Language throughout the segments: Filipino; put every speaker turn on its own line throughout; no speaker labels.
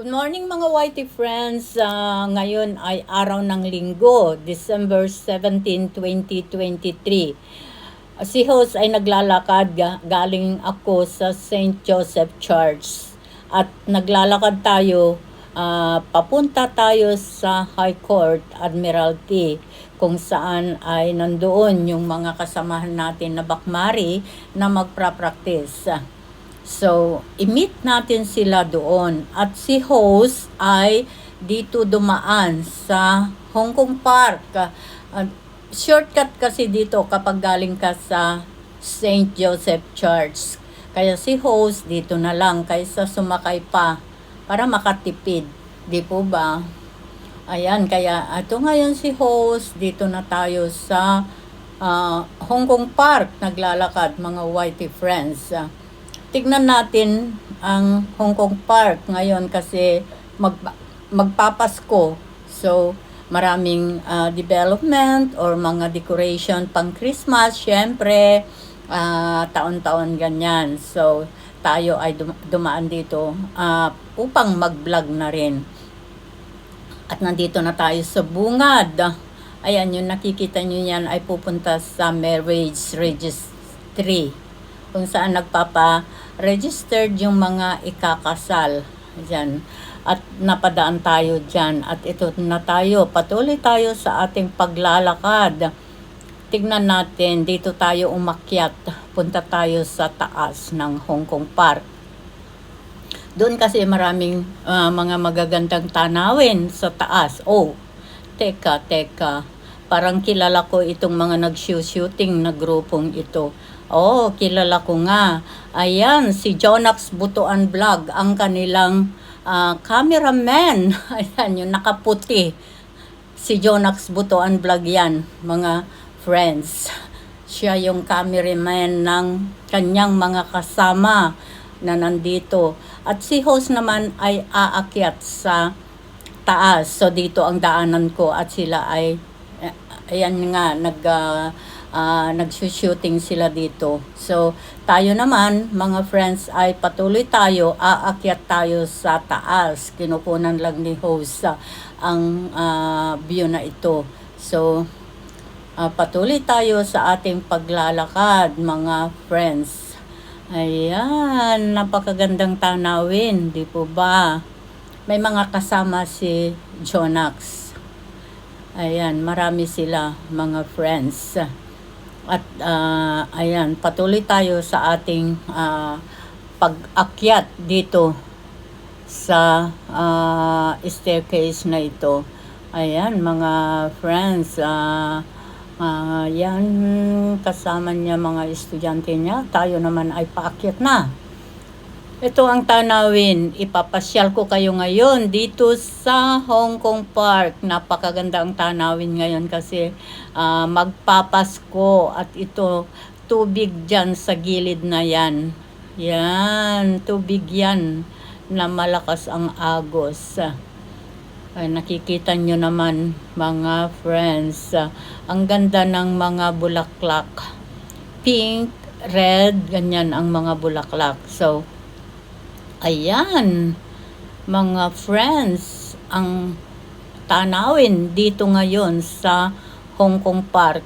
Good morning mga Whitey friends. Ngayon ay araw ng linggo, December 17, 2023. Si host ay naglalakad galing ako sa St. Joseph Church. At naglalakad tayo, papunta tayo sa High Court, Admiralty, kung saan ay nandoon yung mga kasamahan natin na bakmari na magpa-practice. So, i-meet natin sila doon. At si host ay dito dumaan sa Hong Kong Park. Shortcut kasi dito kapag galing ka sa St. Joseph Church. Kaya si host dito na lang kaysa sumakay pa para makatipid. Di po ba? Ayan, kaya ito ngayon si host. Dito na tayo sa Hong Kong Park. Naglalakad mga Whitey friends. Tignan natin ang Hong Kong Park ngayon kasi magpapasko. So, maraming development or mga decoration pang Christmas, syempre, taon-taon ganyan. So, tayo ay dumaan dito upang mag-vlog na rin. At nandito na tayo sa bungad. Ayan, yung nakikita nyo yan ay pupunta sa marriage registry, kung saan nagpapa-registered yung mga ikakasal dyan. At napadaan tayo dyan. At ito na tayo. Patuloy tayo sa ating paglalakad. Tignan natin. Dito tayo umakyat. Punta tayo sa taas ng Hong Kong Park. Doon kasi maraming mga magagandang tanawin sa taas. Oh, teka. Parang kilala ko itong mga nag-shooting na grupong ito. Oh, kilala ko nga. Ayan, si Jonax Butuan Vlog, ang kanilang cameraman. Ayan, yung nakaputi. Si Jonax Butuan Vlog yan, mga friends. Siya yung cameraman ng kanyang mga kasama na nandito. At si host naman ay aakyat sa taas. So, dito ang daanan ko at sila ay, ayan nga, nag-shooting sila dito. So, tayo naman, mga friends, ay patuloy tayo, aakyat tayo sa taas. Kinukunan lang ni host ang view na ito. So, patuloy tayo sa ating paglalakad, mga friends. Ayan, napakagandang tanawin, di po ba? May mga kasama si Jonax. Ayan, marami sila, mga friends. At ayan, patuloy tayo sa ating pag-akyat dito sa staircase na ito. Ayan, mga friends, yan, kasama niya mga estudyante niya. Tayo naman ay paakyat na. Ito ang tanawin. Ipapasyal ko kayo ngayon dito sa Hong Kong Park. Napakaganda ang tanawin ngayon kasi magpapasko. At ito, tubig dyan sa gilid na yan. Yan, tubig yan na malakas ang agos. Ay, nakikita nyo naman mga friends. Ang ganda ng mga bulaklak. Pink, red, ganyan ang mga bulaklak. So, ayan, mga friends, ang tanawin dito ngayon sa Hong Kong Park.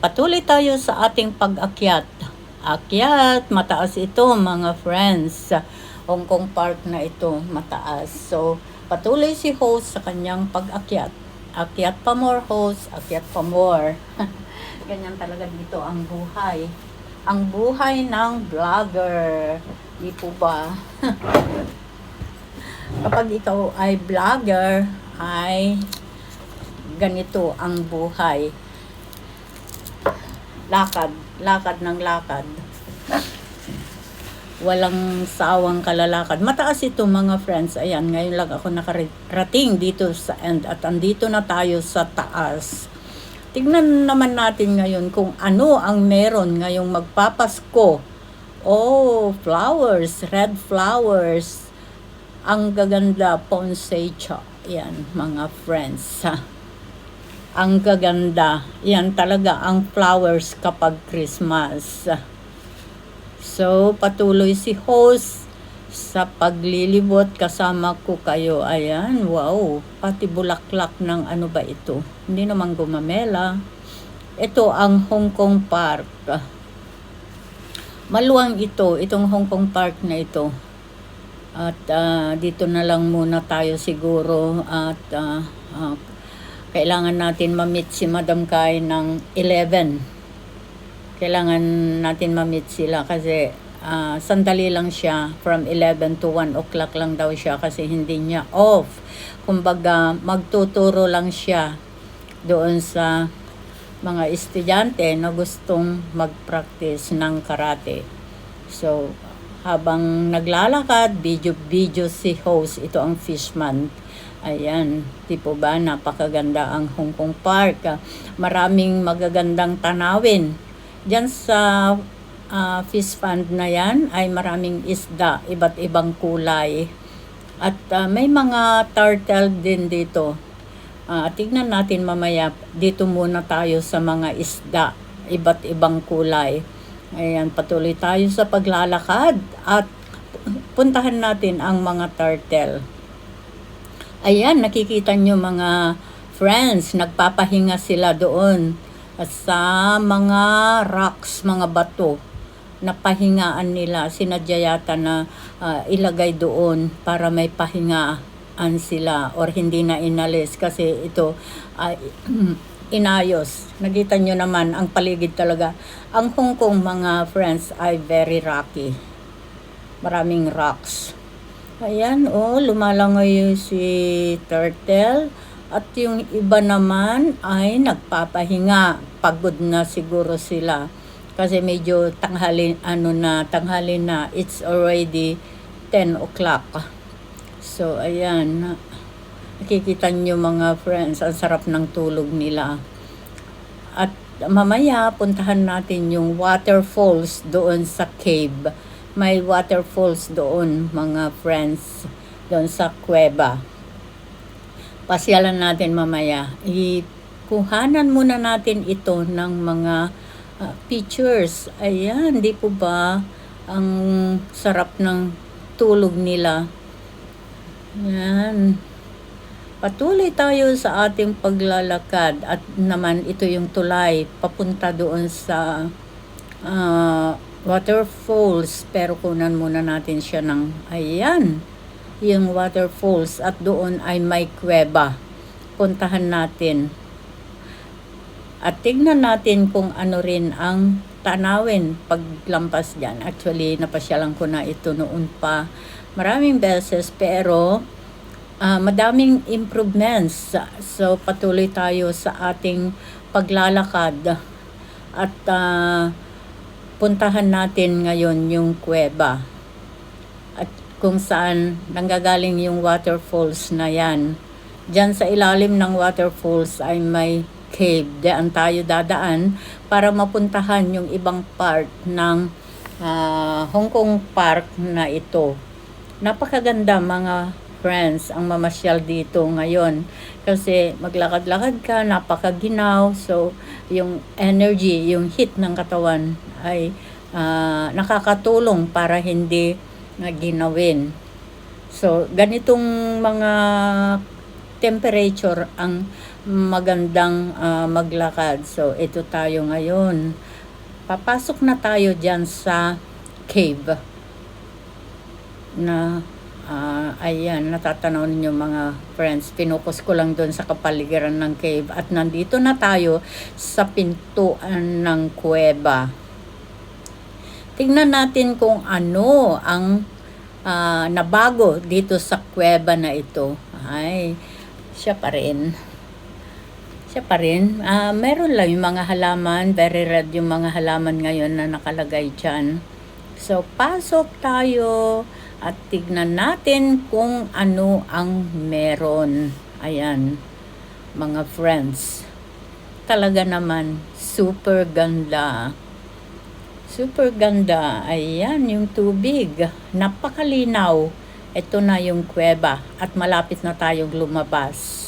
Patuloy tayo sa ating pag-akyat. Akyat, mataas ito mga friends. Hong Kong Park na ito, mataas. So, patuloy si host sa kanyang pag-akyat. Akyat pa more host, akyat pa more. Ganyan talaga dito ang buhay. Ang buhay ng vlogger. Di po ba? Kapag ikaw ay vlogger, ay ganito ang buhay. Lakad ng lakad. Walang sawang kalalakad. Mataas ito mga friends. Ayan, ngayon lang ako nakarating dito sa end. At andito na tayo sa taas. Tignan naman natin ngayon kung ano ang meron ngayong magpapasko. Oh, flowers, red flowers. Ang gaganda, poinsettia. Yan, mga friends. Ang gaganda. Yan talaga ang flowers kapag Christmas. So, patuloy si host sa paglilibot kasama ko kayo. Ayan, wow, pati bulaklak ng ano ba ito? Hindi naman gumamela. Ito ang Hong Kong Park. Maluwang itong Hong Kong Park na ito. At dito na lang muna tayo siguro at kailangan natin ma-meet si Madam Kai ng 11. Kailangan natin ma-meet sila kasi sandali lang siya, from 11 to 1 o'clock lang daw siya kasi hindi niya off. Kumbaga magtuturo lang siya doon sa mga estudyante na gustong mag-practice ng karate. So habang naglalakad, video si host, ito ang Fishman. Ayan, di po ba, napakaganda ang Hong Kong Park. Maraming magagandang tanawin. Diyan sa fish pond na yan ay maraming isda, iba't ibang kulay. At may mga turtle din dito. Tignan natin mamaya, dito muna tayo sa mga isda, iba't ibang kulay. Ayan, patuloy tayo sa paglalakad at puntahan natin ang mga turtle. Ayan, nakikita nyo mga friends, nagpapahinga sila doon sa mga rocks, mga bato. Napahingaan nila, sinadya yata na ilagay doon para may pahingaan sila or hindi na inalis kasi ito inayos. Nakita nyo naman ang paligid talaga. Ang Hong Kong mga friends ay very rocky. Maraming rocks. Ayan, lumalangoy si turtle. At yung iba naman ay nagpapahinga. Pagod na siguro sila. Kasi medyo tanghali na. It's already 10 o'clock. So, ayan. Nakikita nyo mga friends, ang sarap ng tulog nila. At mamaya, puntahan natin yung waterfalls doon sa cave. May waterfalls doon mga friends, doon sa kuweba. Pasyalan natin mamaya. Kuhanan muna natin ito ng mga pictures. Ayan, di po ba ang sarap ng tulog nila. Ayan. Patuloy tayo sa ating paglalakad at naman ito yung tulay papunta doon sa waterfalls, pero kunan muna natin siya ng ayan, yung waterfalls at doon ay may kuweba. Puntahan natin at tignan natin kung ano rin ang tanawin paglampas dyan. Actually, napasyalan ko na ito noon pa maraming beses pero madaming improvements. So patuloy tayo sa ating paglalakad at puntahan natin ngayon yung kuweba at kung saan nanggagaling yung waterfalls na yan. Diyan sa ilalim ng waterfalls ay may cave. Diyan tayo dadaan para mapuntahan yung ibang part ng Hong Kong Park na ito. Napakaganda mga friends ang mamasyal dito ngayon kasi maglakad-lakad ka, napakaginaw. So yung energy, yung heat ng katawan ay nakakatulong para hindi ginawin. So ganitong mga temperature ang magandang maglakad. So ito tayo ngayon. Papasok na tayo dyan sa cave na ayan, natatanaw ninyo mga friends. Pinukus ko lang doon sa kapaligiran ng cave at nandito na tayo sa pintuan ng kuweba. Tingnan natin kung ano ang nabago dito sa kuweba na ito. Ay, siya pa rin. Meron lang yung mga halaman, very red yung mga halaman ngayon na nakalagay dyan. So, pasok tayo at tignan natin kung ano ang meron. Ayan, mga friends. Talaga naman, super ganda. Super ganda. Ayan, yung tubig. Napakalinaw. Ito na yung kuweba at malapit na tayong lumabas.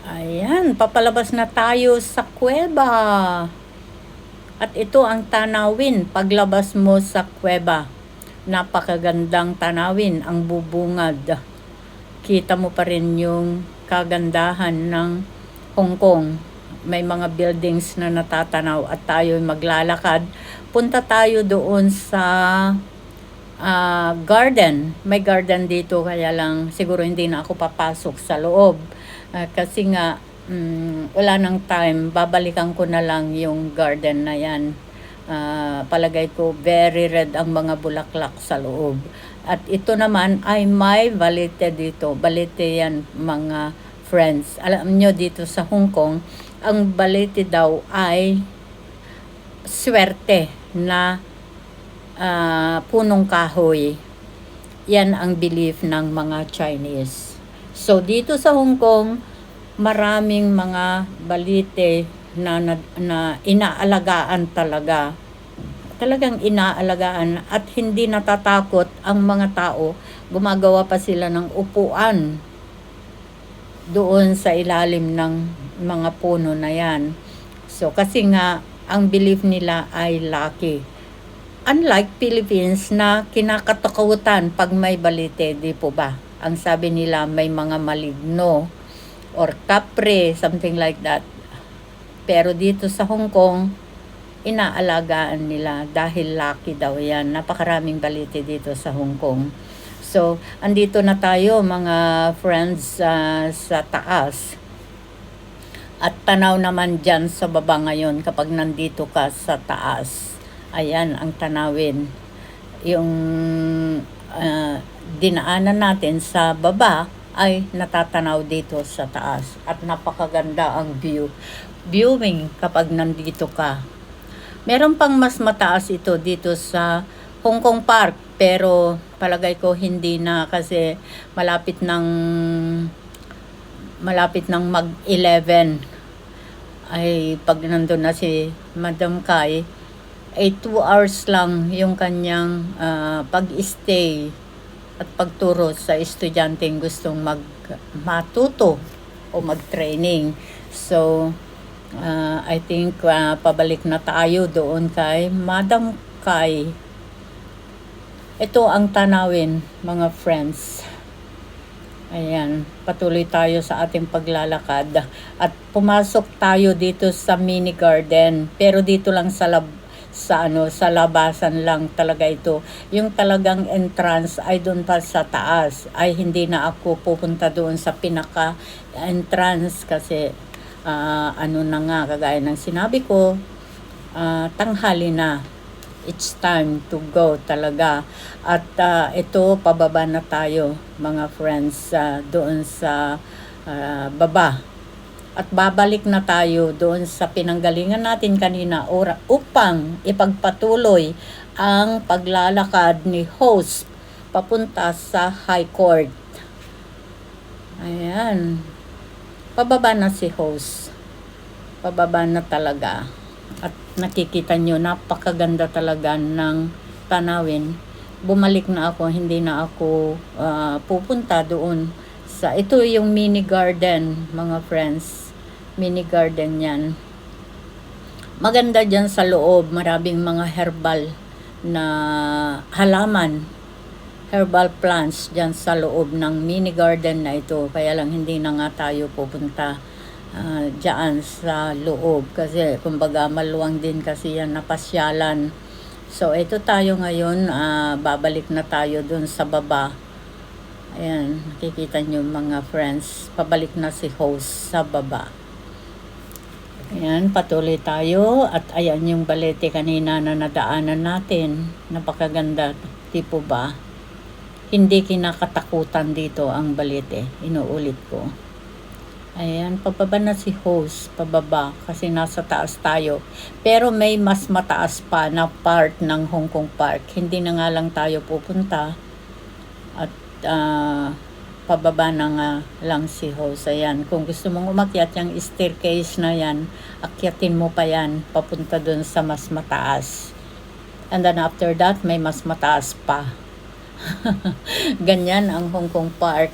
Ayan, papalabas na tayo sa kuweba. At ito ang tanawin paglabas mo sa kuweba. napakagandang tanawin ang bubungad. Kita mo pa rin yung kagandahan ng Hong Kong. May mga buildings na natatanaw at tayo maglalakad. Punta tayo doon sa garden. May garden dito, kaya lang siguro hindi na ako papasok sa loob. Kasi nga, wala nang time. Babalikan ko na lang yung garden na yan. Palagay ko very red ang mga bulaklak sa loob. At ito naman ay may balete dito. Balete yan, mga friends. Alam nyo, dito sa Hong Kong, ang balete daw ay swerte na punong kahoy. Yan ang belief ng mga Chinese. So, dito sa Hong Kong, maraming mga balete na inaalagaan talaga. Talagang inaalagaan at hindi natatakot ang mga tao. Gumagawa pa sila ng upuan doon sa ilalim ng mga puno na yan. So, kasi nga, ang belief nila ay lucky. Unlike Philippines na kinakatakutan pag may balite, di po ba? Ang sabi nila may mga maligno or kapre, something like that. Pero dito sa Hong Kong, inaalagaan nila dahil lucky daw yan. Napakaraming balite dito sa Hong Kong. So, andito na tayo mga friends sa taas. At tanaw naman dyan sa baba ngayon kapag nandito ka sa taas. Ayan ang tanawin. Yung dinaanan natin sa baba ay natatanaw dito sa taas. At napakaganda ang viewing kapag nandito ka. Meron pang mas mataas ito dito sa Hong Kong Park, pero palagay ko hindi na kasi malapit ng mag-11 ay pag nandun na si Madam Kai ay 2 hours lang yung kanyang pag-stay at pagturo sa estudyanteng gustong matuto o mag-training. So, I think pabalik na tayo doon kay Madam Kai. Ito ang tanawin, mga friends. Ayan, patuloy tayo sa ating paglalakad at pumasok tayo dito sa mini garden. Pero dito lang sa labasan lang talaga ito. Yung talagang entrance ay doon pa sa taas. Ay hindi na ako pupunta doon sa pinaka entrance kasi ano na nga, kagaya ng sinabi ko, tanghali na. It's time to go talaga. At ito, pababa na tayo, mga friends, doon sa baba. At babalik na tayo doon sa pinanggalingan natin kanina upang ipagpatuloy ang paglalakad ni host papunta sa High Court. Ayan. Pababa na si host. Pababa na talaga. At nakikita nyo, napakaganda talaga ng tanawin. Bumalik na ako, hindi na ako pupunta doon. Ito yung mini garden, mga friends. Mini garden yan. Maganda dyan sa loob. Maraming mga herbal na halaman. Herbal plants dyan sa loob ng mini garden na ito. Kaya lang hindi na nga tayo pupunta dyan sa loob. Kasi kumbaga maluwang din kasi yan na pasyalan. So ito tayo ngayon. Babalik na tayo dun sa baba. Ayan, nakikita nyo mga friends. Pabalik na si host sa baba. Ayan, patuloy tayo. At ayan yung balete kanina na nadaanan natin. Napakaganda. Tipo ba? Hindi kinakatakutan dito ang balete. Inuulit ko. Ayan, pababa na si host. Pababa. Kasi nasa taas tayo. Pero may mas mataas pa na part ng Hong Kong Park. Hindi na nga lang tayo pupunta. At pababa na nga lang si host. Ayan, kung gusto mong umakyat yung staircase na yan, akyatin mo pa yan. Papunta dun sa mas mataas. And then after that, may mas mataas pa. Ganyan ang Hong Kong Park.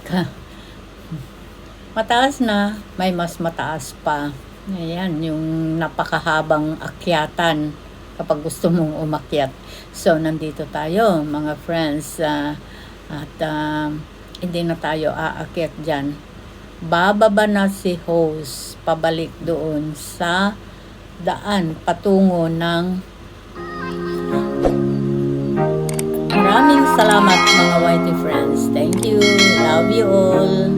Mataas na, may mas mataas pa. Ayan, yung napakahabang akyatan kapag gusto mong umakyat. So, nandito tayo, mga friends, at hindi na tayo aakyat dyan. Bababa na si host, pabalik doon sa daan, patungo ng... Maraming salamat mga YT friends. Thank you. Love you all.